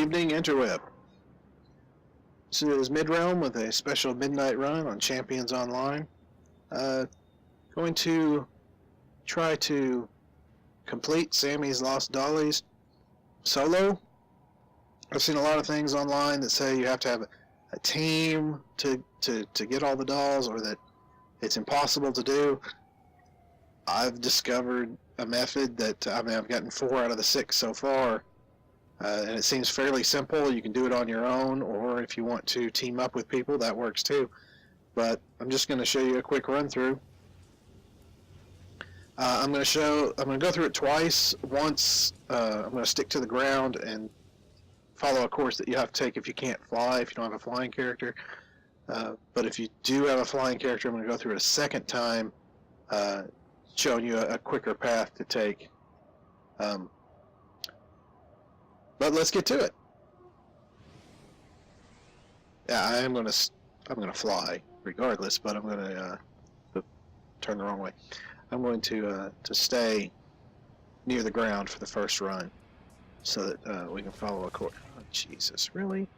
evening, interweb. So it is Midrealm with a special midnight run on Champions Online. Going to try to complete Sammie's Lost Dollies solo. I've seen a lot of things online that say you have to have a team to get all the dolls, or that it's impossible to do. I've discovered a method that, I've gotten 4 out of the 6 so far. And it seems fairly simple. You can do it on your own, or if you want to team up with people, that works too. But I'm just going to show you a quick run through. I'm going to go through it twice. Once I'm going to stick to the ground and follow a course that you have to take if you can't fly, if you don't have a flying character. But if you do have a flying character, I'm going to go through it a second time, showing you a quicker path to take. But let's get to it. Yeah, I'm gonna fly regardless, but I'm gonna turn the wrong way. I'm going to stay near the ground for the first run, so that we can follow a course. Oh, Jesus, really?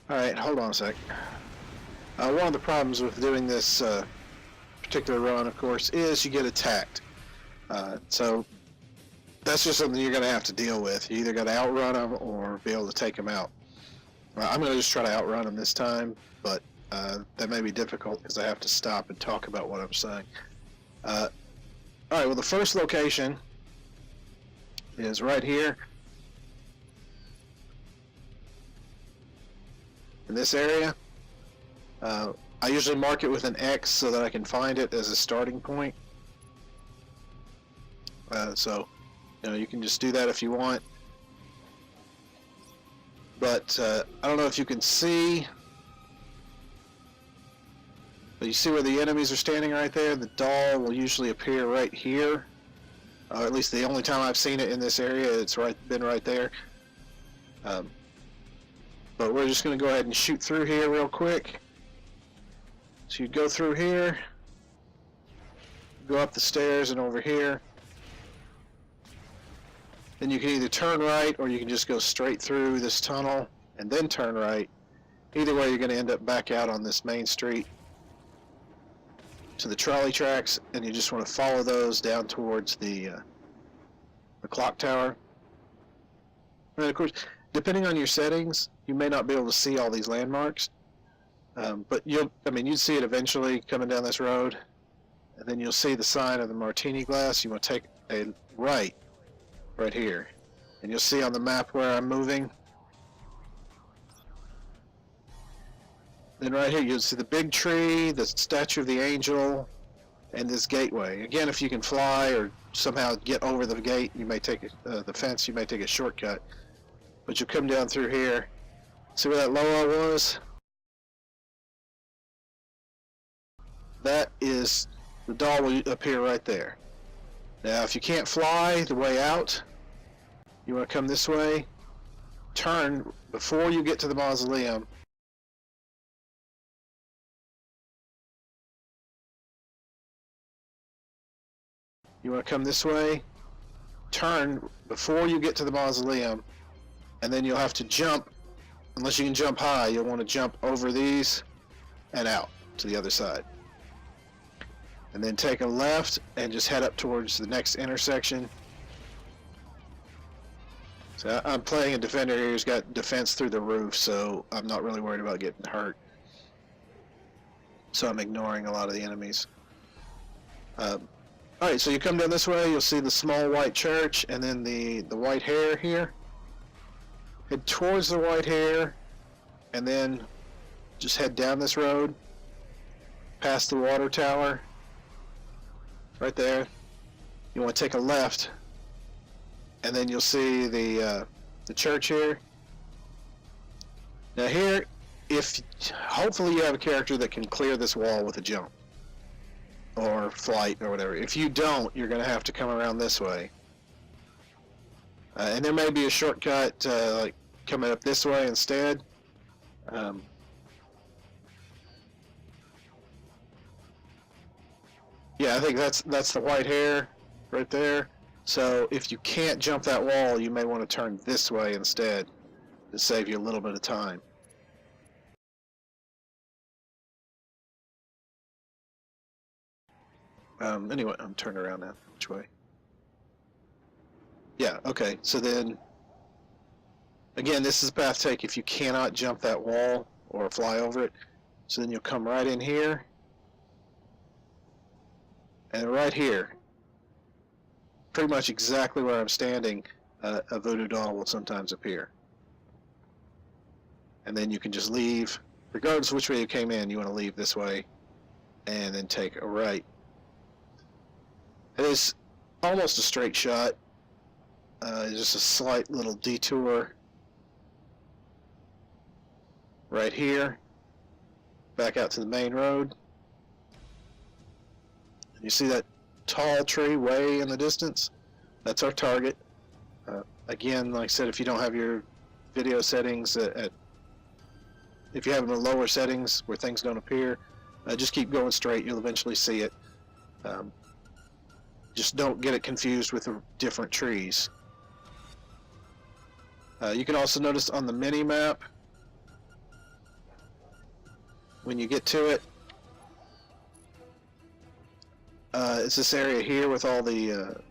All right, hold on a sec. One of the problems with doing this particular run, of course, is you get attacked. So that's just something you're going to have to deal with. You either got to outrun them or be able to take them out. I'm going to just try to outrun them this time, but that may be difficult because I have to stop and talk about what I'm saying. Alright, well, the first location is right here. In this area. I usually mark it with an X so that I can find it as a starting point. So, you can just do that if you want. But I don't know if you can see. But you see where the enemies are standing right there? The doll will usually appear right here. At least the only time I've seen it in this area, it's been right there. But we're just going to go ahead and shoot through here real quick. So you'd go through here, go up the stairs and over here. Then you can either turn right, or you can just go straight through this tunnel and then turn right. Either way, you're going to end up back out on this main street to the trolley tracks, and you just want to follow those down towards the clock tower. And of course, depending on your settings, you may not be able to see all these landmarks, but you'd see it eventually coming down this road, and then you'll see the sign of the martini glass. You want to take a right here, and you'll see on the map where I'm moving. Then right here you'll see the big tree, the statue of the angel, and this gateway. Again, if you can fly or somehow get over the gate, you may take the fence, you may take a shortcut. But you'll come down through here. See where that Loa was? That is, the doll will appear right there. Now, if you can't fly the way out, you want to come this way, turn before you get to the mausoleum. You want to come this way, turn before you get to the mausoleum, and then you'll have to jump. Unless you can jump high, you'll want to jump over these and out to the other side. And then take a left and just head up towards the next intersection. So I'm playing a defender here who's got defense through the roof, so I'm not really worried about getting hurt. So I'm ignoring a lot of the enemies. Alright, so you come down this way, you'll see the small white church, and then the white hare here. Head towards the white hare, and then just head down this road, past the water tower, right there. You want to take a left, and then you'll see the church here. Now here, hopefully you have a character that can clear this wall with a jump, or flight, or whatever. If you don't, you're going to have to come around this way. And there may be a shortcut, like coming up this way instead. Yeah, I think that's the white hare right there. So if you can't jump that wall, you may want to turn this way instead to save you a little bit of time. Anyway, I'm turned around now. Which way? Yeah, okay. So then, again, this is the path to take if you cannot jump that wall or fly over it. So then you'll come right in here. And right here, pretty much exactly where I'm standing, a voodoo doll will sometimes appear. And then you can just leave, regardless of which way you came in, you want to leave this way, and then take a right. It is almost a straight shot, just a slight little detour right here, back out to the main road. You see that tall tree way in the distance? That's our target. Again, like I said, if you don't have your video settings if you have them in lower settings where things don't appear, just keep going straight. You'll eventually see it. Just don't get it confused with the different trees. You can also notice on the mini map, when you get to it, it's this area here with all the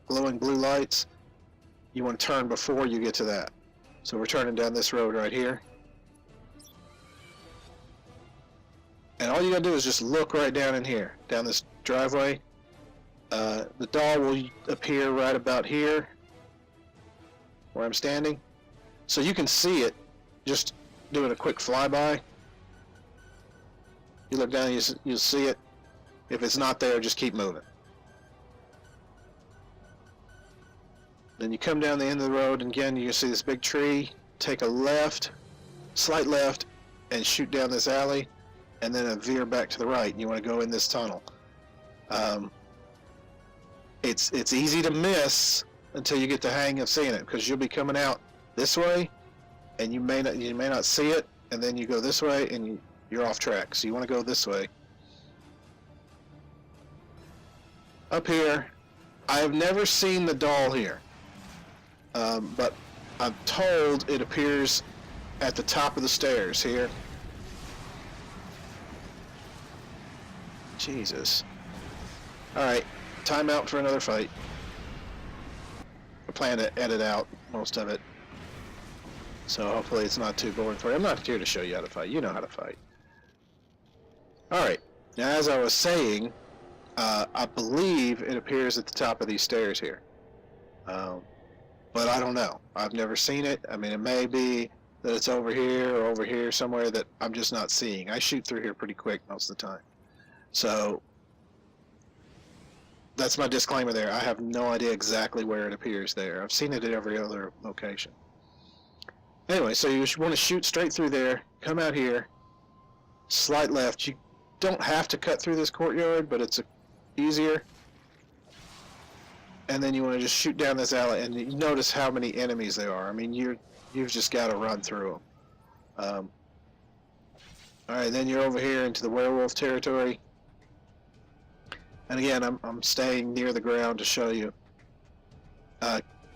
glowing blue lights. You want to turn before you get to that. So we're turning down this road right here. And all you gotta do is just look right down in here, down this driveway. The doll will appear right about here, where I'm standing. So you can see it just doing a quick flyby. You look down, you'll see it. If it's not there, just keep moving. Then you come down the end of the road, and again, you see this big tree. Take a left, slight left, and shoot down this alley, and then a veer back to the right. And you want to go in this tunnel. It's easy to miss until you get the hang of seeing it, because you'll be coming out this way, and you may not see it, and then you go this way, and you're off track. So you want to go this way. Up here, I have never seen the doll here, but I'm told it appears at the top of the stairs here. Jesus. Alright, time out for another fight. I plan to edit out most of it, so hopefully it's not too boring for you. I'm not here to show you how to fight. You know how to fight. Alright, now as I was saying, I believe it appears at the top of these stairs here. But I don't know. I've never seen it. I mean, it may be that it's over here or over here somewhere that I'm just not seeing. I shoot through here pretty quick most of the time. So that's my disclaimer there. I have no idea exactly where it appears there. I've seen it at every other location. Anyway, so you want to shoot straight through there, come out here, slight left. You don't have to cut through this courtyard, but it's easier. And then you want to just shoot down this alley, and you notice how many enemies there are. I mean, you've just got to run through them. Alright, then you're over here into the werewolf territory. And again, I'm staying near the ground to show you.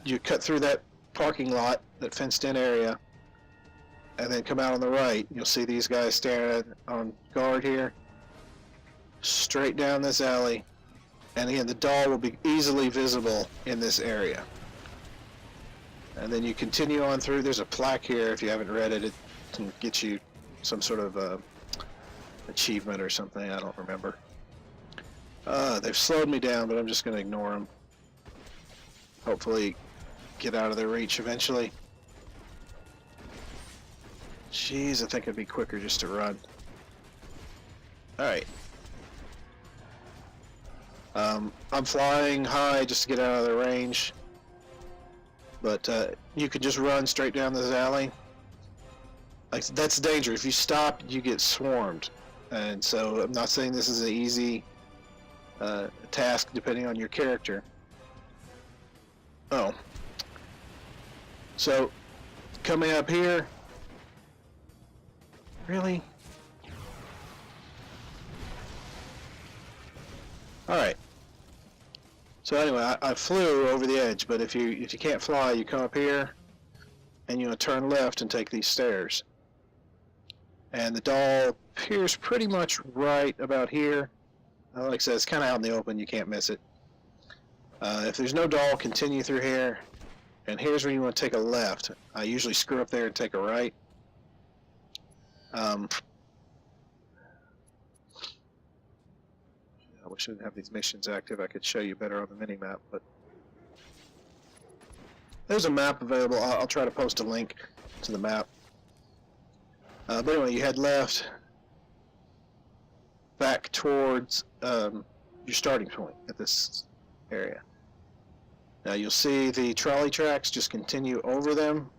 You cut through that parking lot, that fenced-in area, and then come out on the right. You'll see these guys standing on guard here. Straight down this alley. And again, the doll will be easily visible in this area. And then you continue on through. There's a plaque here. If you haven't read it, it can get you some sort of achievement or something. I don't remember. They've slowed me down, but I'm just going to ignore them. Hopefully get out of their reach eventually. Jeez, I think it'd be quicker just to run. Alright. I'm flying high just to get out of their range. But you could just run straight down this alley. Like, that's danger. If you stop, you get swarmed. And so I'm not saying this is an easy task depending on your character. Oh. So, coming up here. Really? Alright. So anyway, I flew over the edge, but if you can't fly, you come up here, and you turn left and take these stairs. And the doll appears pretty much right about here. Like I said, it's kind of out in the open, you can't miss it. If there's no doll, continue through here, and here's where you want to take a left. I usually screw up there and take a right. I wish I didn't have these missions active. I could show you better on the mini-map, but there's a map available. I'll try to post a link to the map. But anyway, you head left, back towards your starting point at this area. Now you'll see the trolley tracks, just continue over them,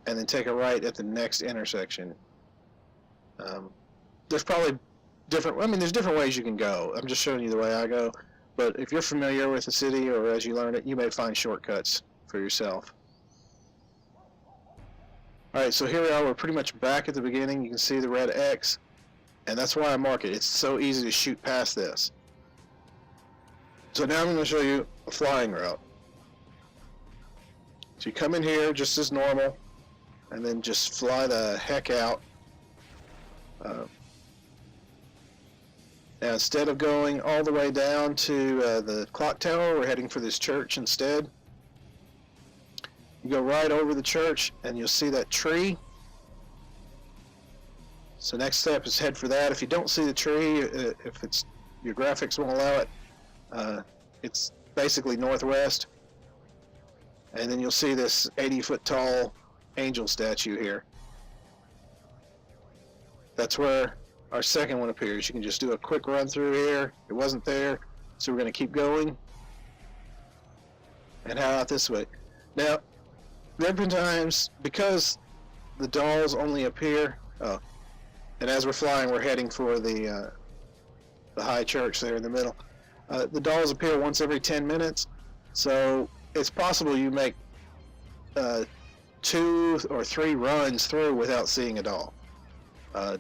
and then take a right at the next intersection. There's probably there's different ways you can go. I'm just showing you the way I go, but if you're familiar with the city or as you learn it, you may find shortcuts for yourself. Alright, so here we are, we're pretty much back at the beginning. You can see the red X, and that's why I mark it. It's so easy to shoot past this. So now I'm going to show you a flying route. So you come in here just as normal, and then just fly the heck out. Now instead of going all the way down to the clock tower, we're heading for this church instead. You go right over the church and you'll see that tree. So next step is head for that. If you don't see the tree, if it's your graphics won't allow it, it's basically northwest. And then you'll see this 80-foot tall angel statue here. That's where our second one appears. You can just do a quick run through here. It wasn't there, so we're going to keep going and head out this way. Now, there have been times, because the dolls only appear, and as we're flying, we're heading for the high church there in the middle. The dolls appear once every 10 minutes, so it's possible you make 2 or 3 runs through without seeing a doll,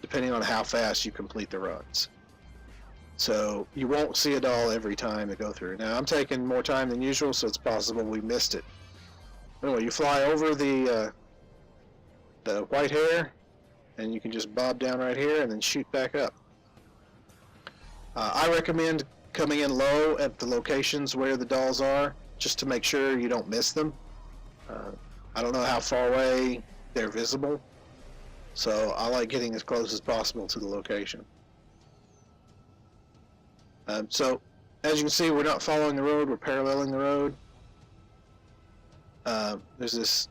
depending on how fast you complete the runs. So you won't see a doll every time they go through. Now, I'm taking more time than usual, so it's possible we missed it. Anyway, you fly over the white hair, and you can just bob down right here and then shoot back up. I recommend coming in low at the locations where the dolls are, just to make sure you don't miss them. I don't know how far away they're visible, so I like getting as close as possible to the location. So, as you can see, we're not following the road, we're paralleling the road. There's this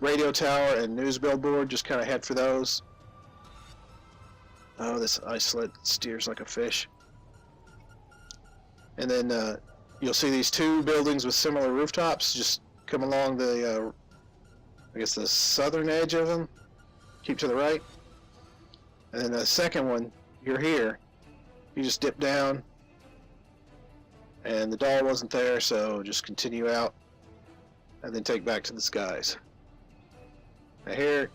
radio tower and news billboard, just kind of head for those. Oh, this ice sled steers like a fish. And then you'll see these 2 buildings with similar rooftops, just come along the, I guess the southern edge of them, keep to the right. And then the second one, you're here, you just dip down, and the doll wasn't there, so just continue out. And then take back to the skies. Now here,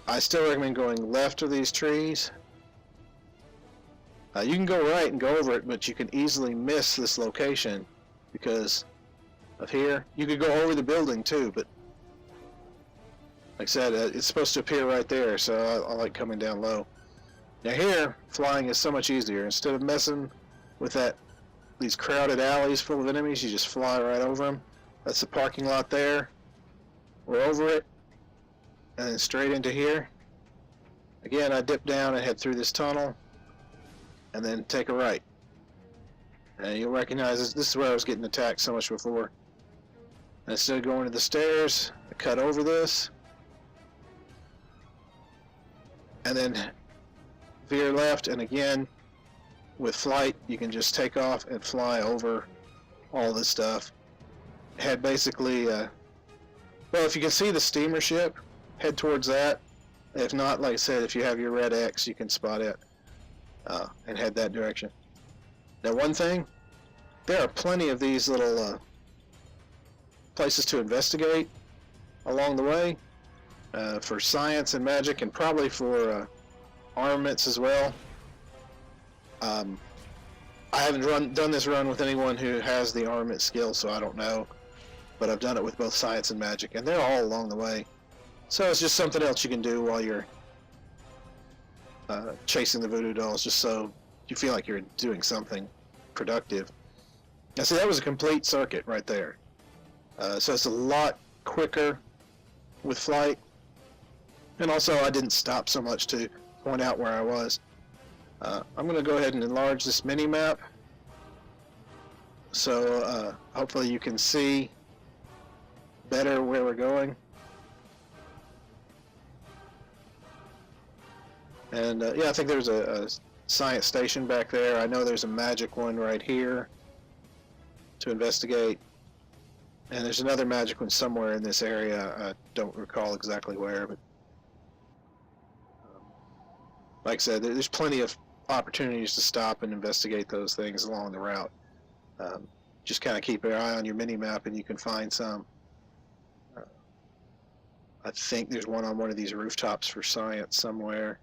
I still recommend going left of these trees. You can go right and go over it, but you can easily miss this location because of here. You could go over the building too, but like I said, it's supposed to appear right there, so I like coming down low. Now here, flying is so much easier. Instead of messing with these crowded alleys full of enemies, you just fly right over them. That's the parking lot there. We're over it, and then straight into here. Again, I dip down and head through this tunnel, and then take a right. And you'll recognize this is where I was getting attacked so much before. And instead of going to the stairs, I cut over this, and then veer left, and again, with flight, you can just take off and fly over all this stuff. Head basically, well, if you can see the steamer ship, head towards that. If not, like I said, if you have your red X, you can spot it and head that direction. Now, one thing, there are plenty of these little places to investigate along the way for science and magic, and probably for armaments as well. I haven't done this run with anyone who has the armament skill, so I don't know. But I've done it with both science and magic, and they're all along the way. So it's just something else you can do while you're chasing the voodoo dolls, just so you feel like you're doing something productive. Now see, that was a complete circuit right there. So it's a lot quicker with flight. And also I didn't stop so much to point out where I was. I'm going to go ahead and enlarge this mini-map. So hopefully you can see better where we're going. And yeah, I think there's a science station back there. I know there's a magic one right here to investigate. And there's another magic one somewhere in this area. I don't recall exactly where, but like I said, there's plenty of opportunities to stop and investigate those things along the route. Just kind of keep your eye on your mini-map and you can find some. I think there's one on one of these rooftops for science somewhere.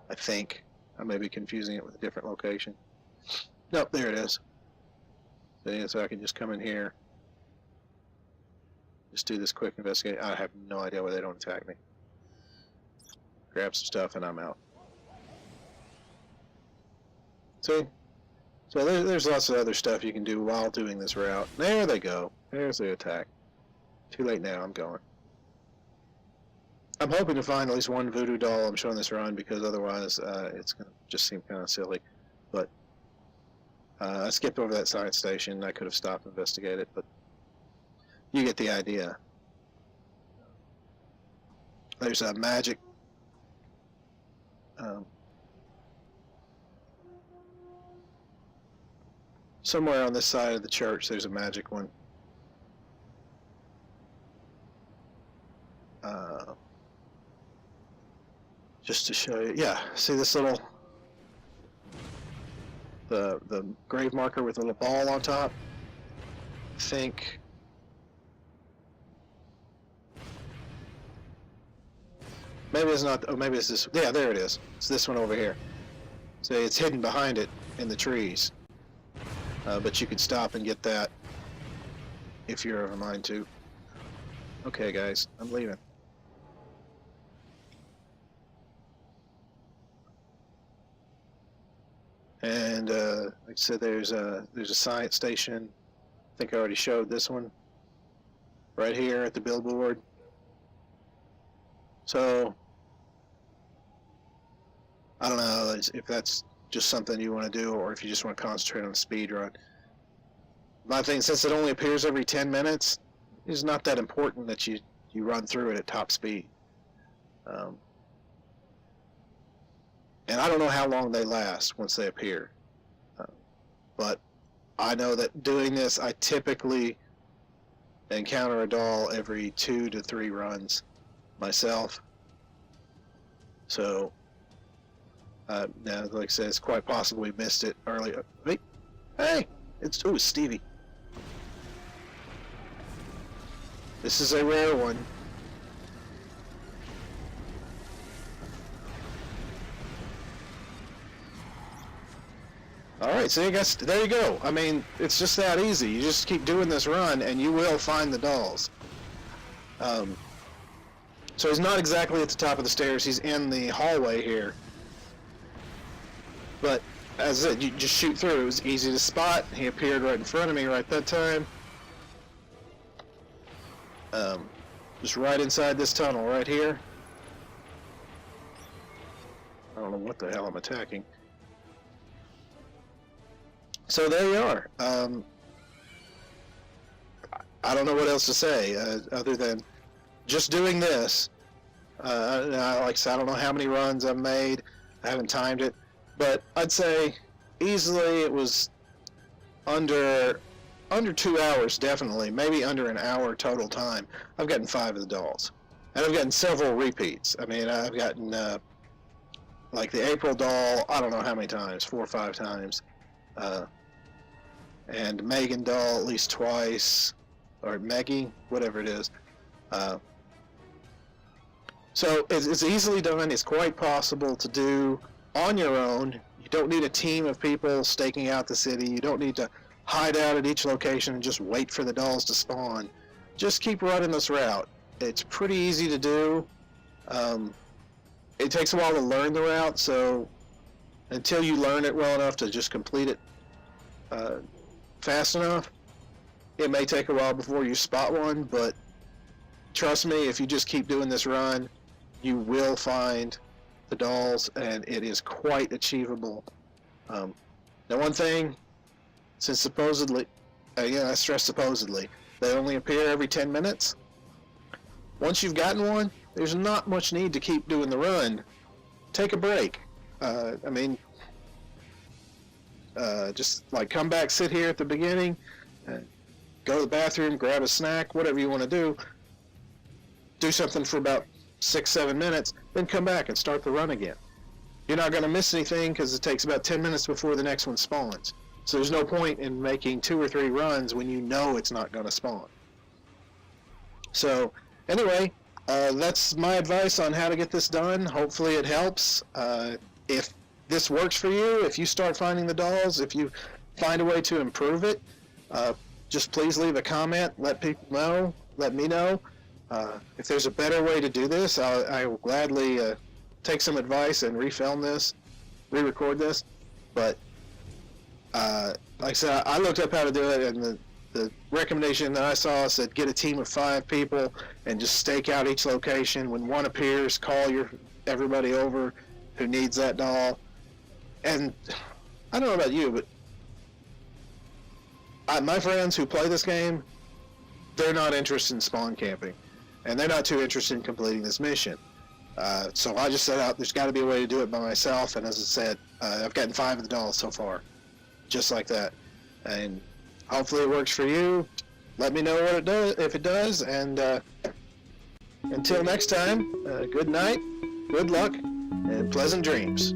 I think. I may be confusing it with a different location. Nope, there it is. So I can just come in here. Just do this quick investigate. I have no idea why they don't attack me. Grab some stuff and I'm out. See? So there's lots of other stuff you can do while doing this route. There they go. There's the attack. Too late now, I'm going. I'm hoping to find at least one voodoo doll I'm showing this run, because otherwise it's going to just seem kind of silly. But I skipped over that science station. I could have stopped and investigated it, but you get the idea. There's a magic somewhere on this side of the church. There's a magic one. Just to show you, yeah, see this little, the grave marker with a little ball on top? I think, maybe it's not, oh, maybe it's this, yeah, there it is. It's this one over here. See, it's hidden behind it in the trees. But you can stop and get that if you're of a mind to. Okay, guys, I'm leaving. And like I said, there's a science station. I think I already showed this one right here at the billboard. So I don't know if that's just something you want to do, or if you just want to concentrate on the speed run. My thing, since it only appears every 10 minutes, it's not that important that you run through it at top speed. And I don't know how long they last once they appear. But I know that doing this, I typically encounter a doll every 2 to 3 runs myself. So, now, like I said, it's quite possible we missed it earlier. Hey, it's Stevie. This is a rare one. Alright, so I guess, there you go. I mean, it's just that easy. You just keep doing this run and you will find the dolls. So he's not exactly at the top of the stairs, he's in the hallway here. But, as I said, you just shoot through. It was easy to spot. He appeared right in front of me right that time. Just right inside this tunnel right here. I don't know what the hell I'm attacking. So there you are. I don't know what else to say other than just doing this. Like I said, I don't know how many runs I've made. I haven't timed it, but I'd say easily it was under 2 hours, definitely, maybe under an hour total time. I've gotten 5 of the dolls, and I've gotten several repeats. I mean, I've gotten like the April doll, I don't know how many times, 4 or 5 times. And Megan doll at least twice, or Maggie, whatever it is. So it's easily done. It's quite possible to do on your own. You don't need a team of people staking out the city. You don't need to hide out at each location and just wait for the dolls to spawn. Just keep running this route. It's pretty easy to do. It takes a while to learn the route, so until you learn it well enough to just complete it fast enough, it may take a while before you spot one, but trust me, if you just keep doing this run, you will find the dolls, and it is quite achievable. Now, one thing, since supposedly, again, I stress supposedly, they only appear every 10 minutes. Once you've gotten one, there's not much need to keep doing the run. Take a break. Just like come back, sit here at the beginning, go to the bathroom, grab a snack, whatever you want to do. Do something for about 6-7 minutes, then come back and start the run again. You're not going to miss anything because it takes about 10 minutes before the next one spawns. So there's no point in making 2 or 3 runs when you know it's not going to spawn. So anyway, that's my advice on how to get this done. Hopefully it helps. If this works for you, if you start finding the dolls, if you find a way to improve it, just please leave a comment. Let people know. Let me know. If there's a better way to do this, I will gladly take some advice and re-film this, re-record this. But like I said, I looked up how to do it, and the recommendation that I saw said get a team of 5 people and just stake out each location. When one appears, call everybody over who needs that doll. And I don't know about you, but my friends who play this game, they're not interested in spawn camping, and they're not too interested in completing this mission. So I just set out, there's got to be a way to do it by myself, and as I said, I've gotten 5 of the dolls so far, just like that. And hopefully it works for you. Let me know what it does, if it does, and until next time, good night, good luck, and pleasant dreams.